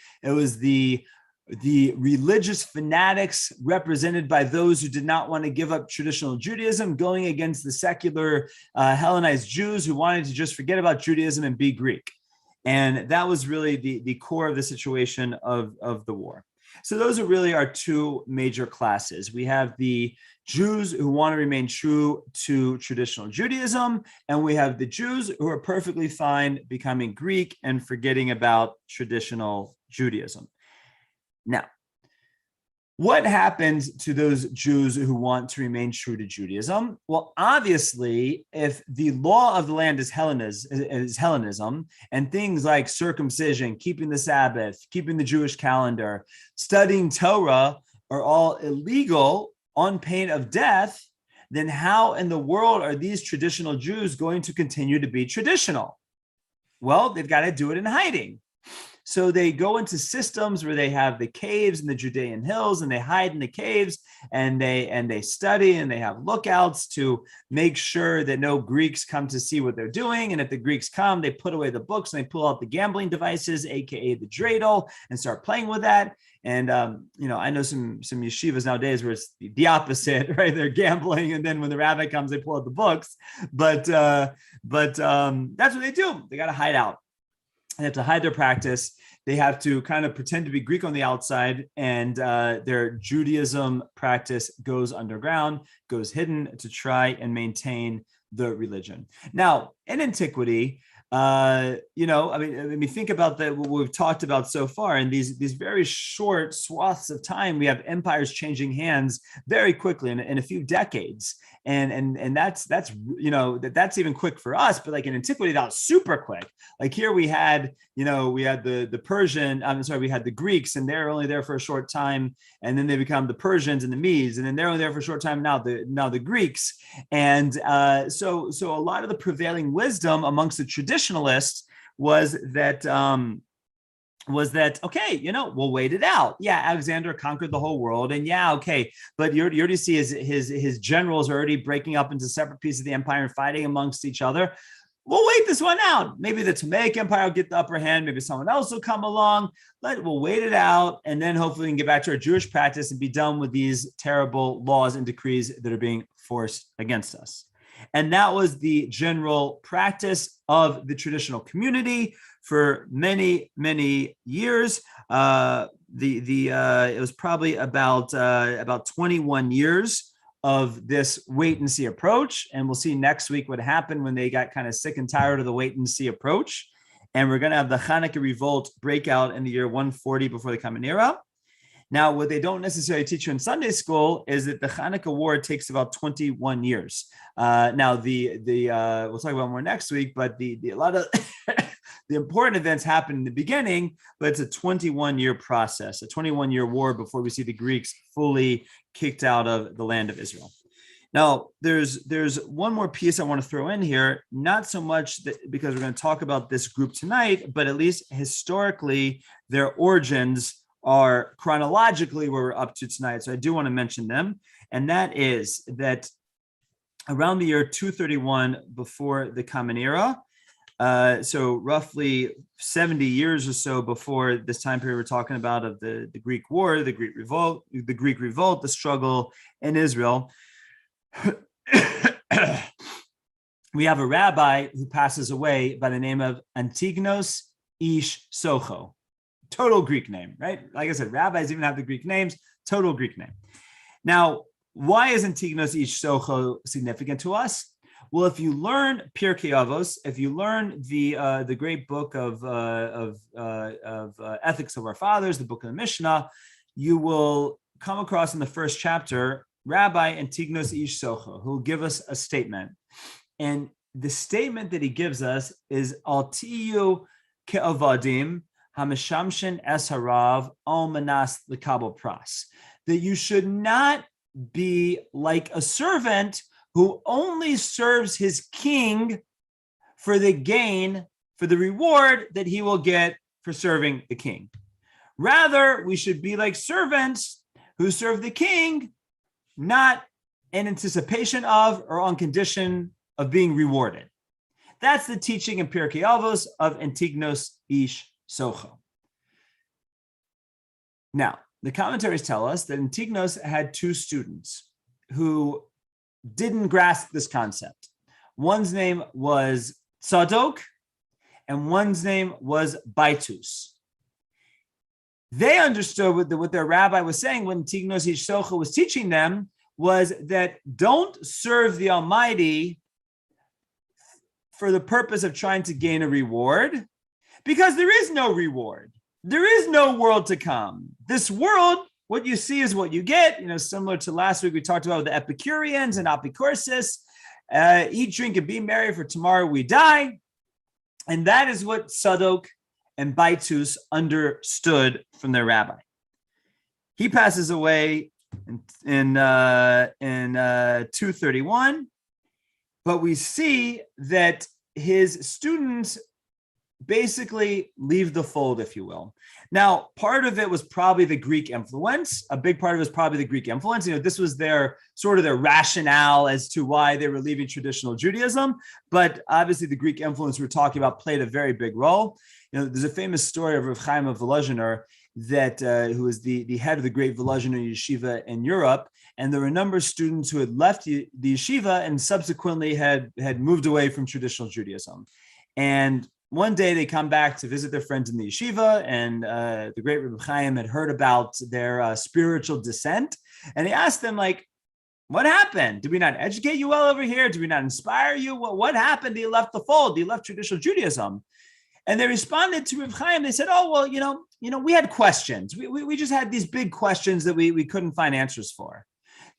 religious fanatics represented by those who did not want to give up traditional Judaism going against the secular Hellenized Jews who wanted to just forget about Judaism and be Greek. And that was really the core of the situation of the war. So those are really our two major classes. We have the Jews who want to remain true to traditional Judaism, and we have the Jews who are perfectly fine becoming Greek and forgetting about traditional Judaism. Now, what happens to those Jews who want to remain true to Judaism? Well, obviously, if the law of the land is Hellenism, and things like circumcision, keeping the Sabbath, keeping the Jewish calendar, studying Torah are all illegal on pain of death, then how in the world are these traditional Jews going to continue to be traditional? Well, they've got to do it in hiding. So they go into systems where they have the caves in the Judean hills, and they hide in the caves, and they study, and they have lookouts to make sure that no Greeks come to see what they're doing. And if the Greeks come, they put away the books and they pull out the gambling devices, aka the dreidel, and start playing with that. And I know some yeshivas nowadays where it's the opposite, right? They're gambling, and then when the rabbi comes, they pull out the books. But that's what they do. They got to hide out. They have to hide their practice. They have to kind of pretend to be Greek on the outside, and their Judaism practice goes underground, goes hidden to try and maintain the religion. Now, in antiquity, think about what we've talked about so far. In these very short swaths of time, we have empires changing hands very quickly in a few decades. And that's even quick for us, but like in antiquity, that was super quick. Like here we had the Persian, we had the Greeks, and they're only there for a short time, and then they become the Persians and the Medes, and then they're only there for a short time. Now the Greeks, and so a lot of the prevailing wisdom amongst the traditionalists was that okay, we'll wait it out. Yeah, Alexander conquered the whole world, and yeah, okay, but you already see his generals are already breaking up into separate pieces of the empire and fighting amongst each other. We'll wait this one out. Maybe the Ptolemaic Empire will get the upper hand. Maybe someone else will come along. We'll wait it out, and then hopefully we can get back to our Jewish practice and be done with these terrible laws and decrees that are being forced against us. And that was the general practice of the traditional community for many, many years. It was probably about 21 years of this wait and see approach. And we'll see next week what happened when they got kind of sick and tired of the wait and see approach. And we're going to have the Hanukkah revolt break out in the year 140 before the Common Era. Now, what they don't necessarily teach you in Sunday school is that the Hanukkah war takes about 21 years. Now, we'll talk about more next week, but a lot of the important events happen in the beginning, but it's a 21-year process, a 21-year war before we see the Greeks fully kicked out of the land of Israel. Now, there's one more piece I want to throw in here, not so much because we're going to talk about this group tonight, but at least historically, their origins are chronologically where we're up to tonight. So I do want to mention them. And that is that around the year 231 before the Common Era, so roughly 70 years or so before this time period we're talking about of the Greek War, the Greek Revolt, the struggle in Israel, we have a rabbi who passes away by the name of Antignos Ish Socho. Total Greek name, right? Like I said, rabbis even have the Greek names, total Greek name. Now, why is Antignos Ish Socho significant to us? Well, if you learn Pirkei Avos, if you learn the great book of Ethics of Our Fathers, the book of the Mishnah, you will come across in the first chapter Rabbi Antignos Ish Socho, who will give us a statement. And the statement that he gives us is Al tiyu ke'avadim Hamishamshin es harav al manas l'kabel pras, that you should not be like a servant who only serves his king for the gain, for the reward that he will get for serving the king. Rather, we should be like servants who serve the king, not in anticipation of or on condition of being rewarded. That's the teaching in Pirkei Avos of Antignos Ish Socho. Now, the commentaries tell us that Antignos had two students who didn't grasp this concept. One's name was Tzadok, and one's name was Baitus. They understood what their rabbi was saying when Antignos Ish Socho was teaching them was that don't serve the Almighty for the purpose of trying to gain a reward, because there is no reward. There is no world to come. This world, what you see is what you get. Similar to last week, we talked about the Epicureans and Apicorsis. Eat, drink, and be merry, for tomorrow we die. And that is what Sadok and Baitus understood from their rabbi. He passes away in 231, but we see that his students basically leave the fold, if you will. Now, part of it was probably the Greek influence. A big part of it was probably the Greek influence. This was their rationale as to why they were leaving traditional Judaism. But obviously, the Greek influence we're talking about played a very big role. There's a famous story of Rav Chaim of Volozhiner, that who was the head of the great Volozhiner yeshiva in Europe. And there were a number of students who had left the yeshiva and subsequently had moved away from traditional Judaism. And one day they come back to visit their friends in the yeshiva, and the great Reb Chaim had heard about their spiritual descent. And he asked them, what happened? Did we not educate you well over here? Did we not inspire you? What happened? You left the fold. You left traditional Judaism. And they responded to Reb Chaim. They said, oh, well, we had questions. We just had these big questions that we couldn't find answers for.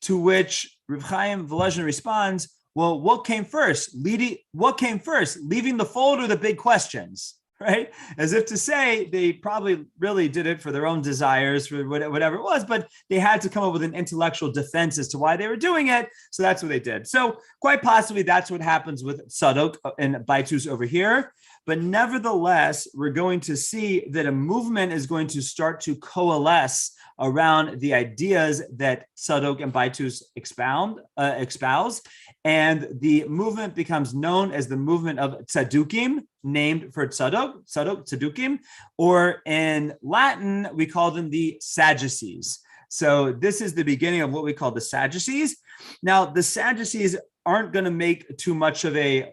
To which Reb Chaim Volozhin responds, well, what came first? Leaving the fold or the big questions, right? As if to say they probably really did it for their own desires, for whatever it was, but they had to come up with an intellectual defense as to why they were doing it. So that's what they did. So quite possibly that's what happens with Sadok and Baitus over here. But nevertheless, we're going to see that a movement is going to start to coalesce around the ideas that Sadok and Baitus espouse, and the movement becomes known as the movement of Tzadukim, named for Tzadukim, or in Latin, we call them the Sadducees. So this is the beginning of what we call the Sadducees. Now, the Sadducees aren't going to make too much of a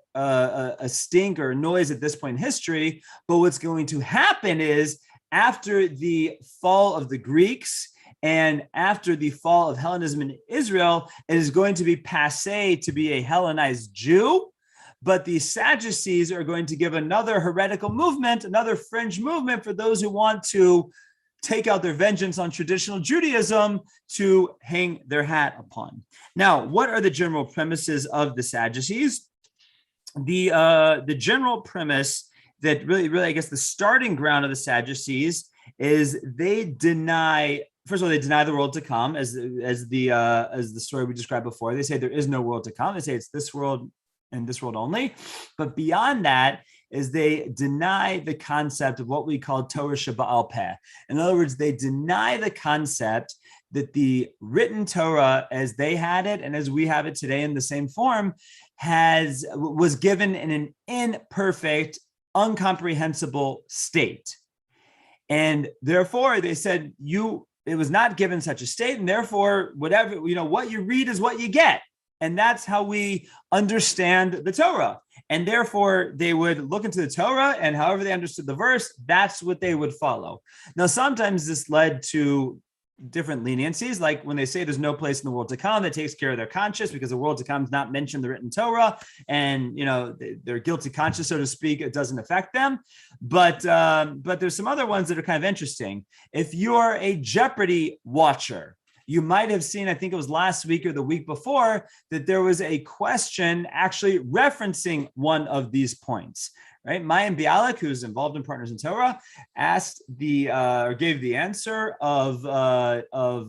stink or noise at this point in history, but what's going to happen is after the fall of the Greeks and after the fall of Hellenism in Israel, it is going to be passé to be a Hellenized Jew, but the Sadducees are going to give another heretical movement, another fringe movement for those who want to take out their vengeance on traditional Judaism to hang their hat upon. Now, what are the general premises of the Sadducees? The general premise that really, I guess, the starting ground of the Sadducees is they deny. First of all, they deny the world to come, as the story we described before. They say there is no world to come. They say it's this world and this world only. But beyond that is they deny the concept of what we call Torah Sheba'al Peh. In other words, they deny the concept that the written Torah, as they had it and as we have it today in the same form, was given in an imperfect, incomprehensible state. And therefore, they said, it was not given such a state, and therefore, whatever, what you read is what you get. And that's how we understand the Torah. And therefore, they would look into the Torah, and however they understood the verse, that's what they would follow. Now, sometimes this led to different leniencies, like when they say there's no place in the world to come, that takes care of their conscience, because the world to come is not mentioned in the written Torah, and their guilty conscience, so to speak, it doesn't affect them. But there's some other ones that are kind of interesting. If you're a Jeopardy watcher, you might have seen, I think it was last week or the week before, that there was a question actually referencing one of these points. Right, Mayim Bialik, who's involved in Partners in Torah, asked or gave the answer of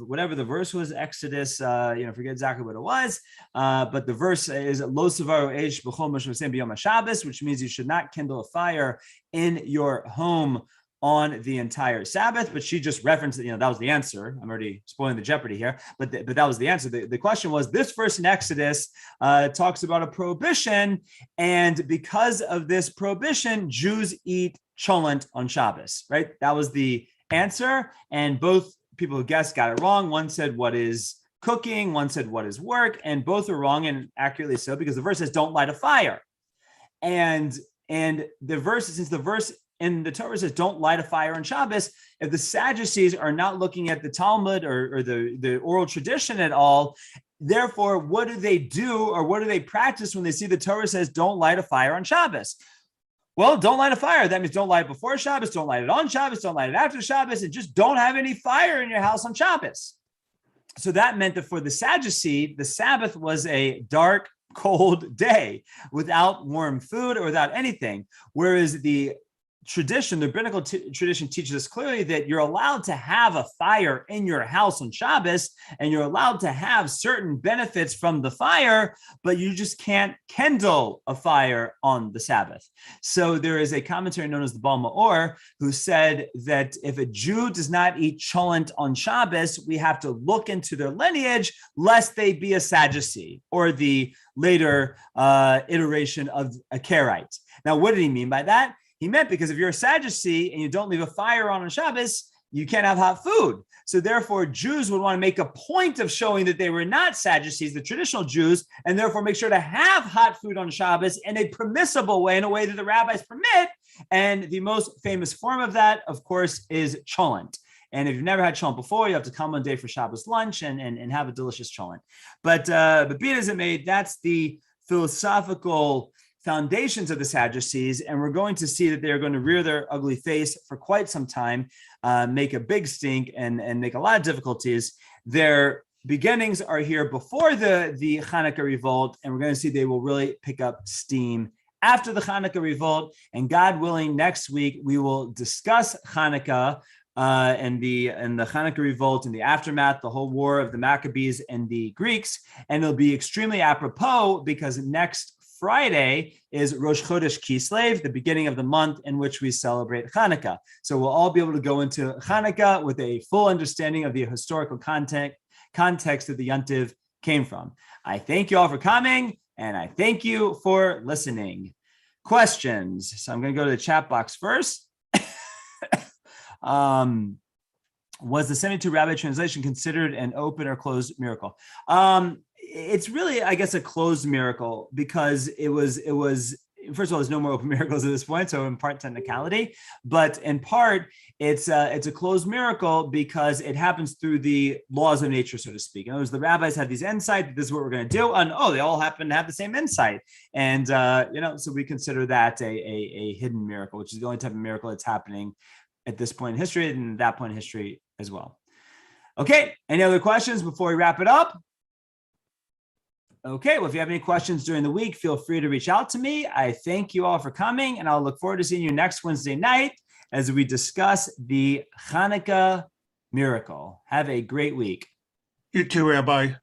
whatever the verse was, Exodus. Forget exactly what it was, but the verse is Lo Savaru Eish B'chol Moshe B'Yom HaShabbos, which means you should not kindle a fire in your home on the entire Sabbath, but she just referenced, that was the answer. I'm already spoiling the Jeopardy here, but that was the answer. The question was, this verse in Exodus talks about a prohibition, and because of this prohibition, Jews eat cholent on Shabbos, right? That was the answer, and both people who guessed got it wrong. One said what is cooking, one said what is work, and both are wrong, and accurately so, because the verse says don't light a fire. And the verse, since the verse in the Torah says don't light a fire on Shabbos, if the Sadducees are not looking at the Talmud or the oral tradition at all, therefore, what do they do, or what do they practice when they see the Torah says don't light a fire on Shabbos? Well, don't light a fire. That means don't light it before Shabbos, don't light it on Shabbos, don't light it after Shabbos, and just don't have any fire in your house on Shabbos. So that meant that for the Sadducee, the Sabbath was a dark, cold day without warm food or without anything. Whereas the tradition, the rabbinical tradition teaches us clearly that you're allowed to have a fire in your house on Shabbos, and you're allowed to have certain benefits from the fire, but you just can't kindle a fire on the Sabbath. So there is a commentary known as the Baal Ma'or who said that if a Jew does not eat cholent on Shabbos, we have to look into their lineage lest they be a Sadducee or the later iteration of a Karaite. Now, what did he mean by that? He meant because if you're a Sadducee and you don't leave a fire on Shabbos, you can't have hot food. So therefore, Jews would want to make a point of showing that they were not Sadducees, the traditional Jews, and therefore make sure to have hot food on Shabbos in a permissible way, in a way that the rabbis permit. And the most famous form of that, of course, is cholent. And if you've never had cholent before, you have to come one day for Shabbos lunch and have a delicious cholent. But be it as it may, that's the philosophical foundations of the Sadducees, and we're going to see that they're going to rear their ugly face for quite some time, make a big stink, and make a lot of difficulties. Their beginnings are here before the Hanukkah revolt, and we're going to see they will really pick up steam after the Hanukkah revolt. And God willing, next week we will discuss Hanukkah and the Hanukkah revolt and the aftermath, the whole war of the Maccabees and the Greeks, and it'll be extremely apropos because next Friday is Rosh Chodesh Kislev, the beginning of the month in which we celebrate Hanukkah. So we'll all be able to go into Hanukkah with a full understanding of the historical context that the Yontiv came from. I thank you all for coming, and I thank you for listening. Questions? So I'm going to go to the chat box first. Was the 72 Rabbi translation considered an open or closed miracle? It's really, I guess, a closed miracle because it was, first of all, there's no more open miracles at this point. So in part technicality, but in part it's a closed miracle because it happens through the laws of nature, so to speak. In other words, the rabbis had these insights, this is what we're going to do. And they all happen to have the same insight. And, so we consider that a hidden miracle, which is the only type of miracle that's happening at this point in history and that point in history as well. Okay. Any other questions before we wrap it up? Okay, well, if you have any questions during the week, feel free to reach out to me. I thank you all for coming, and I'll look forward to seeing you next Wednesday night as we discuss the Hanukkah miracle. Have a great week. You too, Rabbi.